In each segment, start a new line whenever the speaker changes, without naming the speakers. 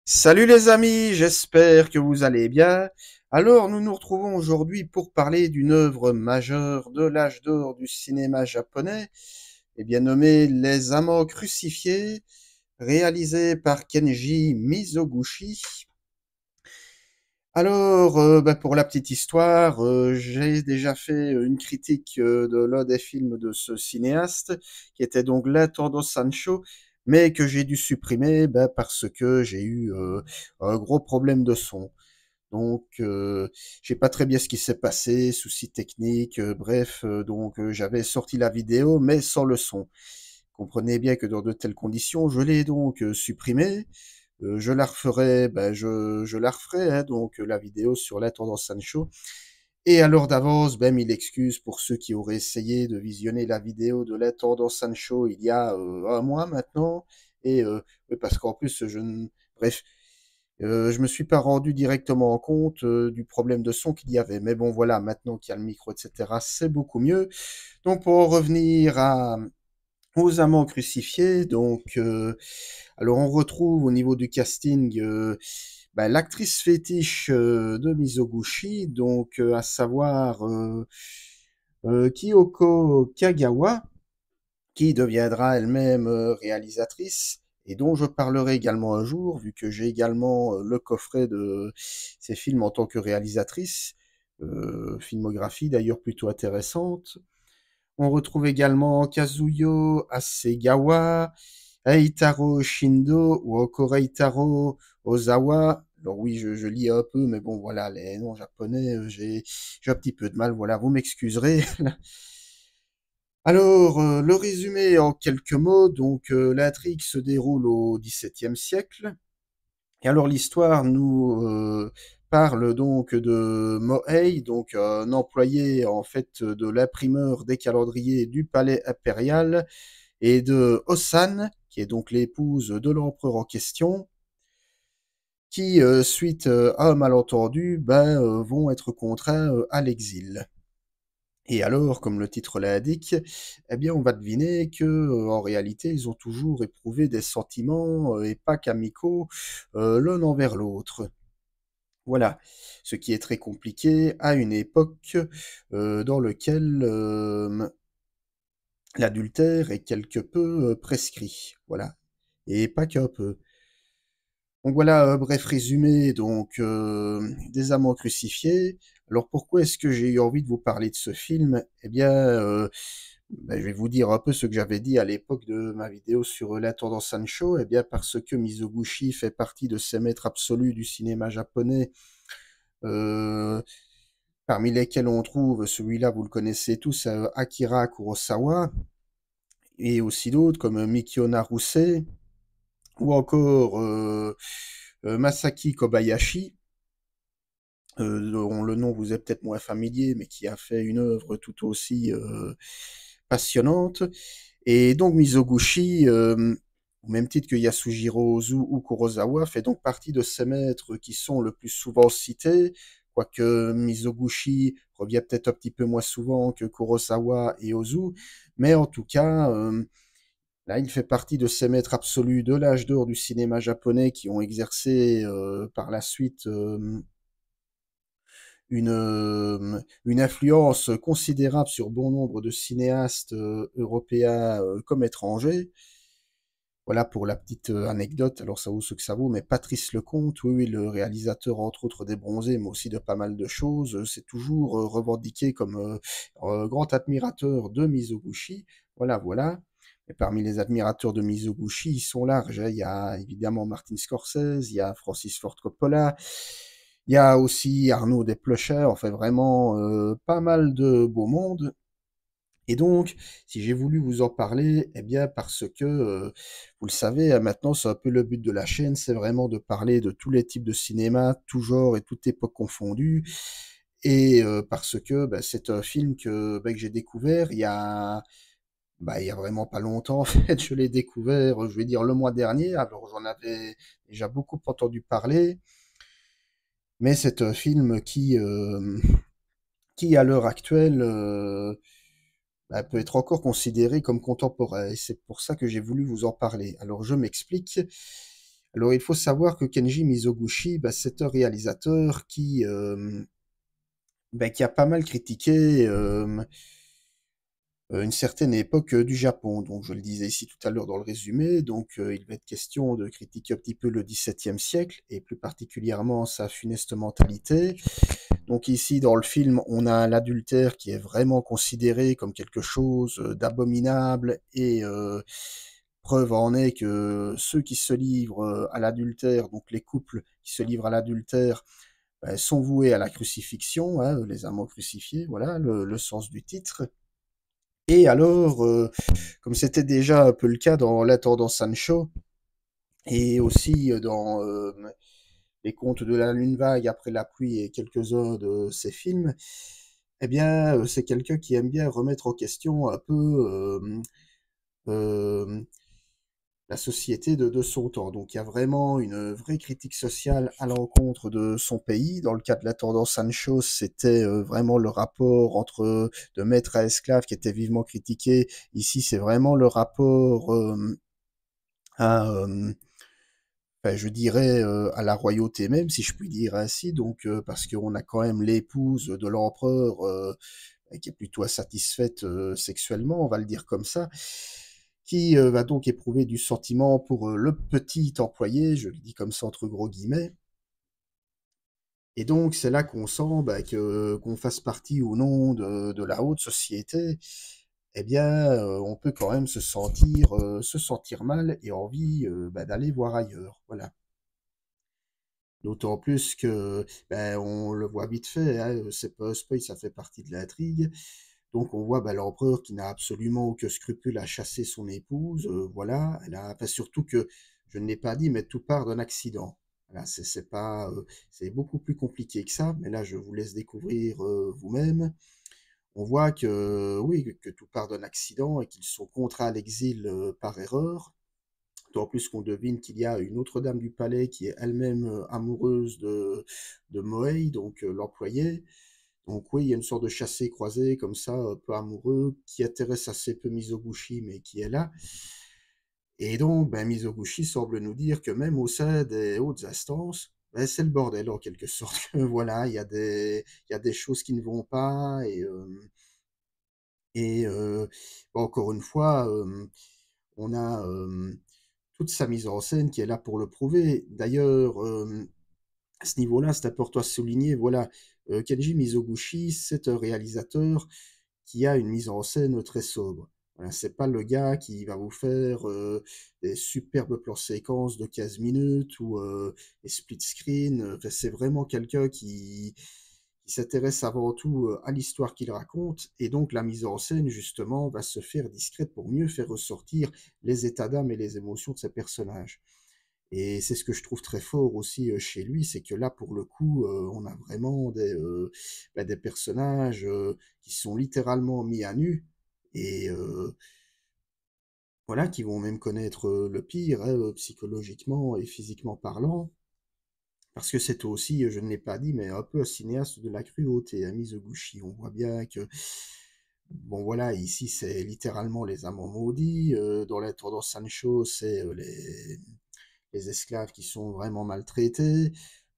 Salut les amis, j'espère que vous allez bien. Alors, nous nous retrouvons aujourd'hui pour parler d'une œuvre majeure de l'âge d'or du cinéma japonais, et bien nommée Les Amants crucifiés, réalisée par Kenji Mizoguchi. Alors, pour la petite histoire, j'ai déjà fait une critique de l'un des films de ce cinéaste, qui était donc L'Intendant Sancho, mais que j'ai dû supprimer parce que j'ai eu un gros problème de son. Donc, je sais pas très bien ce qui s'est passé, soucis techniques, bref, j'avais sorti la vidéo, mais sans le son. Comprenez bien que dans de telles conditions, je l'ai donc supprimée. Je la referai, je la referai, hein, la vidéo sur l'intendant Sancho. Et alors d'avance, mille excuses pour ceux qui auraient essayé de visionner la vidéo de l'intendant Sancho il y a un mois maintenant. Et oui, parce qu'en plus, bref, je me suis pas rendu directement en compte du problème de son qu'il y avait. Mais bon, voilà, maintenant qu'il y a le micro, etc., c'est beaucoup mieux. Donc pour en revenir aux amants crucifiés, alors on retrouve au niveau du casting l'actrice fétiche de Mizoguchi, à savoir Kyoko Kagawa, qui deviendra elle-même réalisatrice et dont je parlerai également un jour, vu que j'ai également le coffret de ses films en tant que réalisatrice, filmographie d'ailleurs plutôt intéressante. On retrouve également Kazuyo Hasegawa, Eitaro Shindo ou encore Eitaro Ozawa. Alors oui, je lis un peu, mais bon, voilà, les noms japonais, j'ai un petit peu de mal, voilà, vous m'excuserez. Alors, le résumé en quelques mots, l'intrigue se déroule au XVIIe siècle. Et alors l'histoire nous parle donc de Mohei, donc un employé en fait de l'imprimeur des calendriers du palais impérial, et de Osan, qui est donc l'épouse de l'empereur en question, qui, suite à un malentendu, vont être contraints à l'exil. Et alors, comme le titre l'indique, eh bien, on va deviner que, en réalité, ils ont toujours éprouvé des sentiments et pas qu'amicaux l'un envers l'autre. Voilà, ce qui est très compliqué à une époque dans laquelle l'adultère est quelque peu prescrit. Voilà, et pas qu'un peu. Donc voilà, bref résumé des Amants crucifiés. Alors pourquoi est-ce que j'ai eu envie de vous parler de ce film? Eh bien, je vais vous dire un peu ce que j'avais dit à l'époque de ma vidéo sur l'intendant Sancho. Eh bien, parce que Mizoguchi fait partie de ces maîtres absolus du cinéma japonais, euh, parmi lesquels on trouve celui-là, vous le connaissez tous, Akira Kurosawa, et aussi d'autres comme Mikio Naruse, ou encore Masaki Kobayashi, dont le nom vous est peut-être moins familier, mais qui a fait une œuvre tout aussi passionnante. Et donc Mizoguchi, au même titre que Yasujiro Ozu ou Kurosawa, fait donc partie de ces maîtres qui sont le plus souvent cités, quoique Mizoguchi revient peut-être un petit peu moins souvent que Kurosawa et Ozu, mais en tout cas, là, il fait partie de ces maîtres absolus de l'âge d'or du cinéma japonais qui ont exercé par la suite une influence considérable sur bon nombre de cinéastes européens comme étrangers. Voilà pour la petite anecdote, alors ça vaut ce que ça vaut, mais Patrice Lecomte, oui, oui, le réalisateur entre autres des Bronzés, mais aussi de pas mal de choses, c'est toujours revendiqué comme grand admirateur de Mizoguchi. Voilà, voilà. Et parmi les admirateurs de Mizoguchi, ils sont larges, hein. Il y a évidemment Martin Scorsese, il y a Francis Ford Coppola, il y a aussi Arnaud Desplechin, enfin vraiment pas mal de beau monde. Et donc, si j'ai voulu vous en parler, eh bien parce que, vous le savez, maintenant, c'est un peu le but de la chaîne, c'est vraiment de parler de tous les types de cinéma, tout genre et toute époque confondue. Et parce que c'est un film que j'ai découvert il y a vraiment pas longtemps, en fait. Je l'ai découvert, je vais dire, le mois dernier. Alors, j'en avais déjà beaucoup entendu parler, mais c'est un film qui à l'heure actuelle, peut être encore considéré comme contemporain. Et c'est pour ça que j'ai voulu vous en parler. Alors je m'explique. Alors il faut savoir que Kenji Mizoguchi, bah, c'est un réalisateur qui a pas mal critiqué, une certaine époque, du Japon. Donc je le disais ici tout à l'heure dans le résumé, il va être question de critiquer un petit peu le XVIIe siècle et plus particulièrement sa funeste mentalité. Donc ici, dans le film, on a l'adultère qui est vraiment considéré comme quelque chose d'abominable preuve en est que ceux qui se livrent à l'adultère, donc les couples qui se livrent à l'adultère, sont voués à la crucifixion, hein, les amants crucifiés, voilà le sens du titre. Et alors, comme c'était déjà un peu le cas dans L'Intendant Sancho, et aussi dans Les Contes de la Lune Vague, Après la pluie et quelques-uns de ses films, eh bien, c'est quelqu'un qui aime bien remettre en question un peu euh, la société de son temps. Donc il y a vraiment une vraie critique sociale à l'encontre de son pays. Dans le cas de La Tendance Sancho, c'était vraiment le rapport entre de maître à esclave qui était vivement critiqué. Ici, c'est vraiment le rapport à, je dirais, à la royauté même, si je puis dire ainsi. Parce qu'on a quand même l'épouse de l'empereur qui est plutôt insatisfaite sexuellement, on va le dire comme ça, qui va donc éprouver du sentiment pour le petit employé, je le dis comme ça entre gros guillemets. Et donc c'est là qu'on sent qu'on fasse partie ou non de la haute société, eh bien on peut quand même se sentir mal et envie d'aller voir ailleurs. Voilà. D'autant plus que, on le voit vite fait, hein, c'est pas un spoil, ça fait partie de l'intrigue. Donc on voit l'empereur qui n'a absolument aucun scrupule à chasser son épouse, voilà. Surtout que, je ne l'ai pas dit, mais tout part d'un accident. Voilà, c'est pas, c'est beaucoup plus compliqué que ça, mais là je vous laisse découvrir vous-même. On voit que, oui, que tout part d'un accident et qu'ils sont contraints à l'exil par erreur. D'autant plus qu'on devine qu'il y a une autre dame du palais qui est elle-même amoureuse de Moei, donc l'employé. Donc oui, il y a une sorte de chassé-croisé comme ça, un peu amoureux, qui intéresse assez peu Mizoguchi, mais qui est là. Et donc, Mizoguchi semble nous dire que même au sein des hautes instances, c'est le bordel en quelque sorte. Voilà, il y a des choses qui ne vont pas, encore une fois, on a toute sa mise en scène qui est là pour le prouver. D'ailleurs, à ce niveau-là, c'est important à souligner, voilà, Kenji Mizoguchi, c'est un réalisateur qui a une mise en scène très sobre. Voilà, c'est pas le gars qui va vous faire des superbes plans séquences de 15 minutes ou des split screen. Enfin, c'est vraiment quelqu'un qui s'intéresse avant tout à l'histoire qu'il raconte, et donc la mise en scène, justement, va se faire discrète pour mieux faire ressortir les états d'âme et les émotions de ses personnages. Et c'est ce que je trouve très fort aussi chez lui, c'est que là, pour le coup, on a vraiment des personnages qui sont littéralement mis à nu et voilà, qui vont même connaître le pire, hein, psychologiquement et physiquement parlant. Parce que c'est aussi, je ne l'ai pas dit, mais un peu un cinéaste de la cruauté, hein, Mizoguchi. On voit bien que, bon voilà, ici c'est littéralement les amants maudits. Dans la tendance Sancho, c'est les esclaves qui sont vraiment maltraités.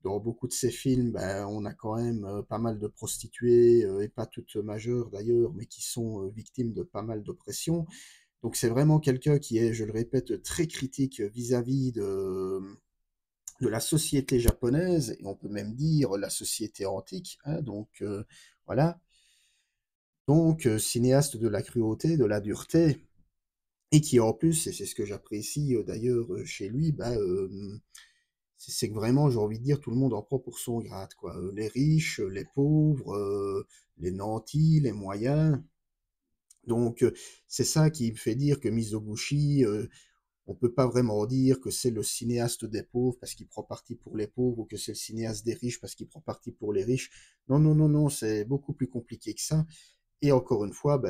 Dans beaucoup de ces films, on a quand même pas mal de prostituées, et pas toutes majeures d'ailleurs, mais qui sont victimes de pas mal d'oppression. Donc c'est vraiment quelqu'un qui est, je le répète, très critique vis-à-vis de la société japonaise, et on peut même dire la société antique, hein, voilà. Cinéaste de la cruauté, de la dureté, et qui en plus, et c'est ce que j'apprécie d'ailleurs chez lui, c'est que vraiment, j'ai envie de dire, tout le monde en prend pour son grade, quoi. Les riches, les pauvres, les nantis, les moyens. Donc, c'est ça qui me fait dire que Mizoguchi, on peut pas vraiment dire que c'est le cinéaste des pauvres parce qu'il prend parti pour les pauvres ou que c'est le cinéaste des riches parce qu'il prend parti pour les riches. Non, non, non, non, c'est beaucoup plus compliqué que ça. Et encore une fois,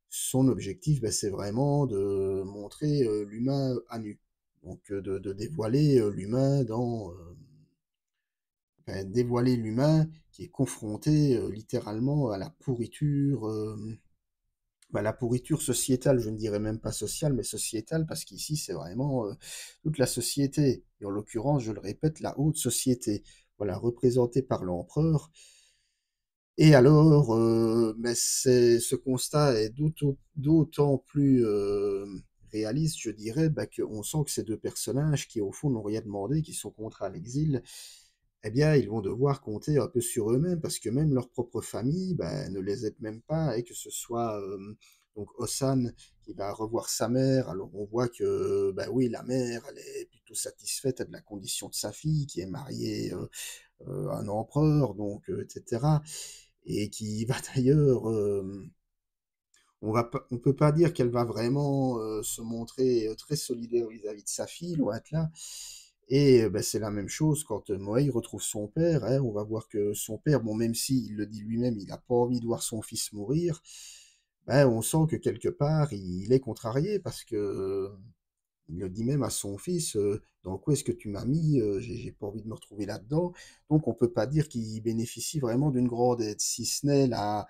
son objectif, c'est vraiment de montrer l'humain à nu. Donc, de dévoiler l'humain dévoiler l'humain qui est confronté littéralement à la pourriture Bah, la pourriture sociétale, je ne dirais même pas sociale, mais sociétale, parce qu'ici, c'est vraiment, toute la société et en l'occurrence, je le répète, la haute société, voilà, représentée par l'empereur. Et alors, mais c'est ce constat est d'autant plus, réaliste, je dirais, bah, qu'on sent que ces 2 personnages qui, au fond, n'ont rien demandé, qui sont contraints à l'exil, eh bien, ils vont devoir compter un peu sur eux-mêmes parce que même leur propre famille, bah, ne les aide même pas et que ce soit, donc Ossan qui va revoir sa mère. Alors on voit que, bah, oui, la mère, elle est plutôt satisfaite de la condition de sa fille qui est mariée, à un empereur donc et cetera et qui va d'ailleurs, on peut pas dire qu'elle va vraiment, se montrer, très solidaire vis-à-vis de sa fille, loin de là. Et bah, c'est la même chose quand, Moïse retrouve son père, hein. On va voir que son père, bon, même s'il le dit lui-même, il a pas envie de voir son fils mourir, bah, on sent que quelque part, il est contrarié parce que, il le dit même à son fils, «Dans quoi est-ce que tu m'as mis? J'ai pas envie de me retrouver là-dedans». Donc on peut pas dire qu'il bénéficie vraiment d'une grande aide, si ce n'est la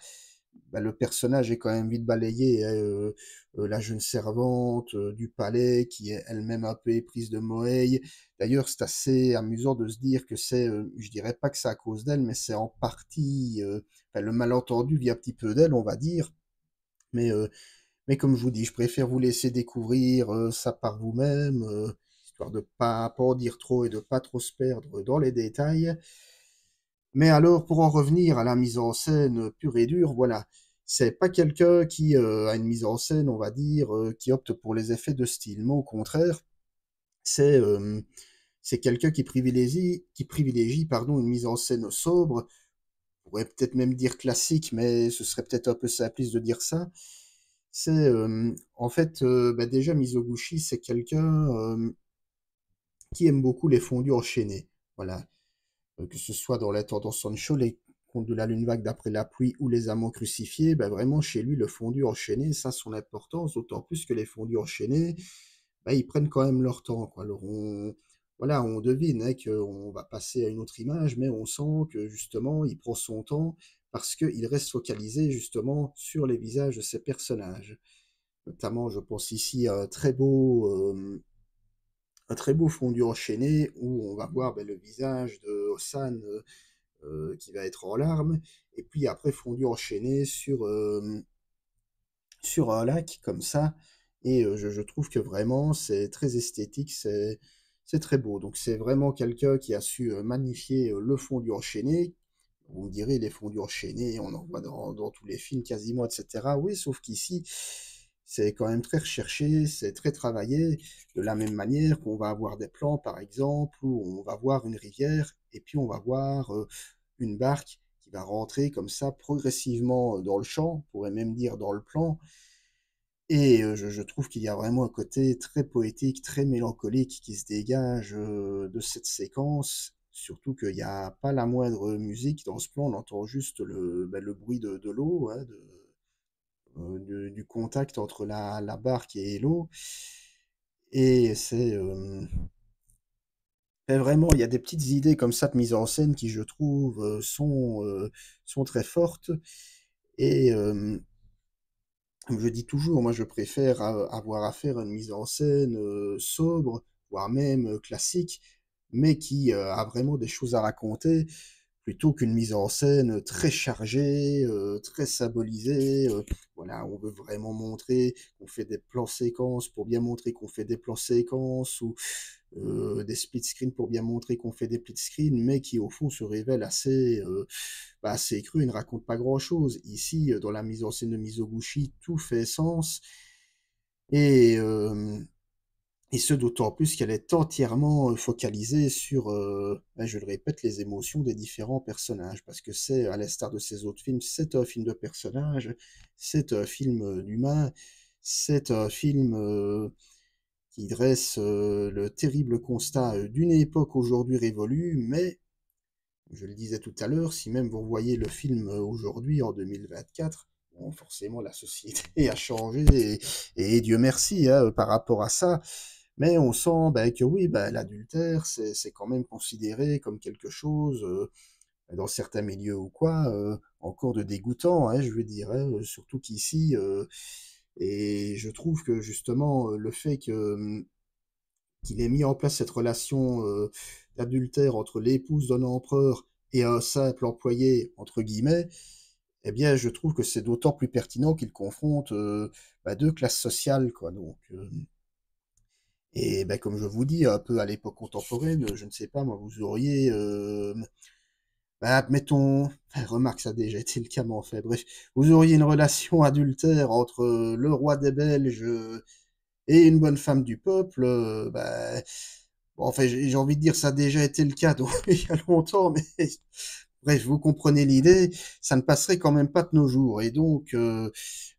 bah, le personnage est quand même vite balayé, hein, la jeune servante, du palais qui est elle-même un peu éprise de Moeï. D'ailleurs, c'est assez amusant de se dire que c'est, je dirais pas que c'est à cause d'elle, mais c'est en partie, enfin le malentendu vient un petit peu d'elle, on va dire. Mais, heu, mais comme je vous dis, je préfère vous laisser découvrir, ça par vous-même, histoire de pas en dire trop et de pas trop se perdre dans les détails. Mais alors, pour en revenir à la mise en scène, pure et dure, voilà. C'est pas quelqu'un qui, a une mise en scène, on va dire, qui opte pour les effets de style. Mais au contraire, c'est, c'est quelqu'un qui privilégie, pardon, une mise en scène sobre. On pourrait peut-être même dire classique, mais ce serait peut-être un peu simpliste de dire ça. C'est, en fait, bah, déjà Mizoguchi, c'est quelqu'un, qui aime beaucoup les fondus enchaînés. Voilà. Que ce soit dans la tendance Sancho, les contes de la lune vague d'après la pluie ou les amants crucifiés, bah, vraiment chez lui le fondu enchaîné, ça a son importance, d'autant plus que les fondus enchaînés, bah, ils prennent quand même leur temps, quoi. Alors on voilà, on devine, hein, qu'on va passer à une autre image, mais on sent que justement il prend son temps parce qu'il reste focalisé justement sur les visages de ses personnages. Notamment, je pense ici à un très beau fondu enchaîné où on va voir, bah, le visage de Ossan, qui va être en larmes, et puis après fondu enchaîné sur un lac comme ça, et je trouve que vraiment c'est très esthétique, c'est très beau. Donc c'est vraiment quelqu'un qui a su, magnifier, le fondu enchaîné. Vous me direz: «Les fondus enchaînés, on en voit dans tous les films quasiment et cetera». Oui, sauf qu'ici, c'est quand même très recherché, c'est très travaillé, de la même manière qu'on va avoir des plans, par exemple, où on va voir une rivière et puis on va voir, une barque qui va rentrer comme ça progressivement, dans le champ, on pourrait même dire dans le plan, et je trouve qu'il y a vraiment un côté très poétique, très mélancolique qui se dégage, de cette séquence. Surtout qu'il y a pas la moindre musique dans ce plan, on entend juste le bruit de l'eau, hein, du contact entre la barque et l'eau, et c'est vraiment il y a des petites idées comme ça de mise en scène qui, je trouve, sont très fortes, et comme je dis toujours, moi je préfère avoir affaire à une mise en scène, sobre, voire même, classique, mais qui, a vraiment des choses à raconter, plutôt qu'une mise en scène très chargée, très symbolisée, voilà, on veut vraiment montrer qu'on fait des plans séquences pour bien montrer qu'on fait des plans séquences, ou des split screen pour bien montrer qu'on fait des split screen, mais qui au fond se révèlent assez, bah, assez cru et ne racontent pas grand-chose. Ici, dans la mise en scène de Mizoguchi, tout fait sens, et et ce d'autant plus qu'elle est entièrement, focalisée sur, bah, je le répète, les émotions des différents personnages. Parce que c'est, à l'instar de ses autres films, c'est un film de personnages, c'est un film, d'humains, c'est un film, qui dresse, le terrible constat, d'une époque aujourd'hui révolue, mais je le disais tout à l'heure, si même vous revoyez le film, aujourd'hui en 2024, bon forcément la société a changé, et Dieu merci, hein, par rapport à ça. Mais on sent, bah, que oui, bah, l'adultère, c'est quand même considéré comme quelque chose, dans certains milieux ou quoi, encore de dégoûtant, hein, je veux dire, hein, surtout qu'ici, et je trouve que justement, le fait que, qu'il ait mis en place cette relation, d'adultère entre l'épouse d'un empereur et un «simple employé» entre guillemets, eh bien, je trouve que c'est d'autant plus pertinent qu'il confronte, 2 classes sociales, quoi, donc et bah, comme je vous dis, un peu à l'époque contemporaine, je ne sais pas moi, vous auriez, bah, admettons, enfin, remarque, ça a déjà été le cas, mais enfin bref, vous auriez une relation adultère entre, le roi des Belges, et une bonne femme du peuple, bah, bon, enfin, j'ai envie de dire ça a déjà été le cas, donc il y a longtemps, mais bref, vous comprenez l'idée, ça ne passerait quand même pas de nos jours et donc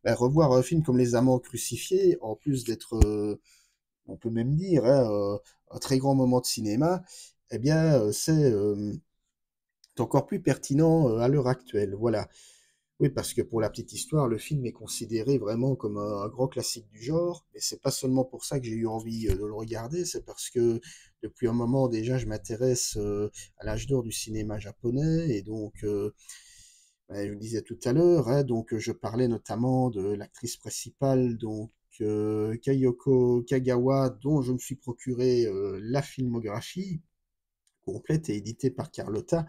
bah, revoir un film comme Les Amants crucifiés, en plus d'être, on peut même dire, hein, un très grand moment de cinéma, eh bien, c'est encore plus pertinent, à l'heure actuelle, voilà. Oui, parce que pour la petite histoire, le film est considéré vraiment comme un grand classique du genre, mais c'est pas seulement pour ça que j'ai eu envie, de le regarder, c'est parce que depuis un moment déjà, je m'intéresse, à l'âge d'or du cinéma japonais et donc, bah, je le disais tout à l'heure, hein, donc, je parlais notamment de l'actrice principale, donc, Kayoko Kagawa, dont je me suis procuré, la filmographie complète et éditée par Carlotta,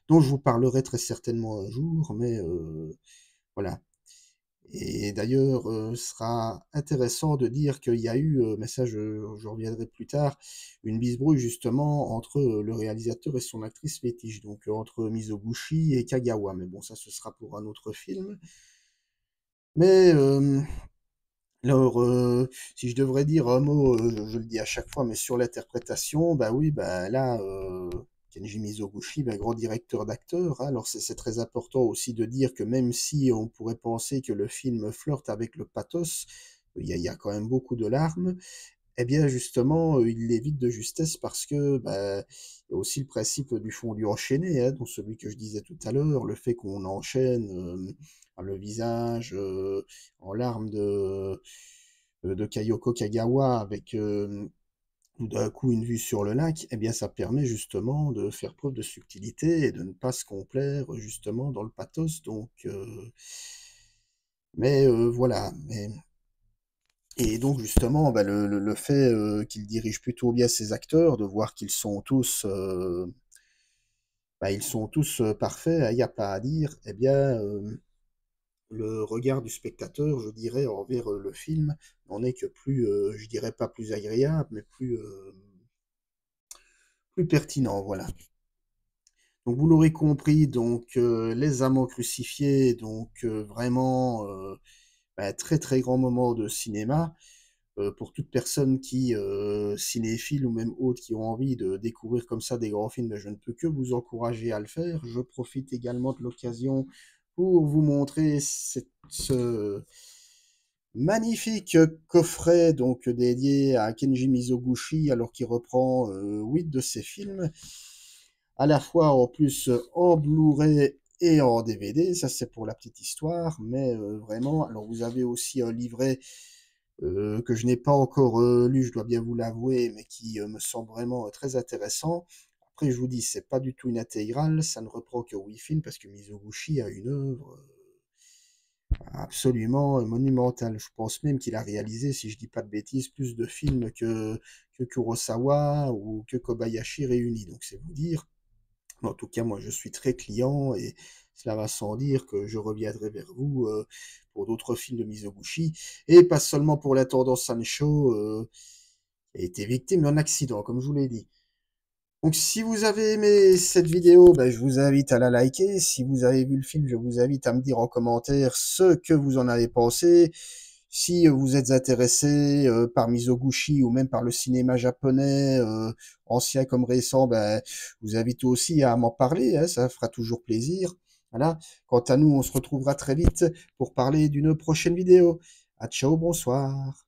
dont je vous parlerai très certainement un jour, mais, voilà. Et d'ailleurs, ce sera intéressant de dire qu'il y a eu, mais ça je reviendrai plus tard, une bisbrouille justement entre, le réalisateur et son actrice fétiche, donc, entre Mizoguchi et Kagawa. Mais bon, ça ce sera pour un autre film. Mais, alors, si je devrais dire un mot, je le dis à chaque fois, mais sur l'interprétation, bah oui, bah là, Kenji Mizoguchi, bah, grand directeur d'acteurs, hein. Alors c'est très important aussi de dire que même si on pourrait penser que le film flirte avec le pathos, il y a quand même beaucoup de larmes. Eh bien justement, il l'évite de justesse parce que, bah, il y a aussi le principe du fondu enchaîné, hein, dont celui que je disais tout à l'heure, le fait qu'on enchaîne, le visage, en larmes de Kayoko Kagawa avec, tout d'un coup une vue sur le lac, eh bien ça permet justement de faire preuve de subtilité et de ne pas se complaire, justement dans le pathos donc mais voilà, mais et donc justement, bah, le fait, qu'il dirige plutôt bien ses acteurs, de voir qu'ils sont tous, bah, ils sont tous, parfaits, hein, il y a pas à dire, eh bien, le regard du spectateur, je dirais, envers, le film n'en est que plus, je dirais pas plus agréable, mais plus, plus pertinent, voilà. Donc vous l'aurez compris, donc Les Amants crucifiés, donc vraiment, bah, très, très grand moment de cinéma. Pour toute personne qui, cinéphile ou même autre, qui ont envie de découvrir comme ça des grands films, ben, je ne peux que vous encourager à le faire. Je profite également de l'occasion pour vous montrer ce magnifique coffret donc dédié à Kenji Mizoguchi, alors qu'il reprend 8 de ses films, à la fois en plus en Blu-ray et en DVD. Ça, c'est pour la petite histoire, mais vraiment, alors vous avez aussi un livret que je n'ai pas encore, lu, je dois bien vous l'avouer, mais qui, me semble vraiment, très intéressant. Après, je vous dis, c'est pas du tout une intégrale, ça ne reprend que 8 films parce que Mizoguchi a une œuvre, absolument, monumentale. Je pense même qu'il a réalisé, si je dis pas de bêtises, plus de films que Kurosawa ou que Kobayashi réunis, donc c'est vous dire. Mais en tout cas, moi, je suis très client et cela va sans dire que je reviendrai vers vous, pour d'autres films de Mizoguchi et pas seulement pour la tendance Sancho, qui a été victime d'un accident, comme je vous l'ai dit. Donc si vous avez aimé cette vidéo, ben, je vous invite à la liker. Si vous avez vu le film, je vous invite à me dire en commentaire ce que vous en avez pensé. Si vous êtes intéressé par Mizoguchi ou même par le cinéma japonais, ancien comme récent, ben, je vous invite aussi à m'en parler, hein, ça fera toujours plaisir. Voilà. Quant à nous, on se retrouvera très vite pour parler d'une prochaine vidéo. À ciao, bonsoir.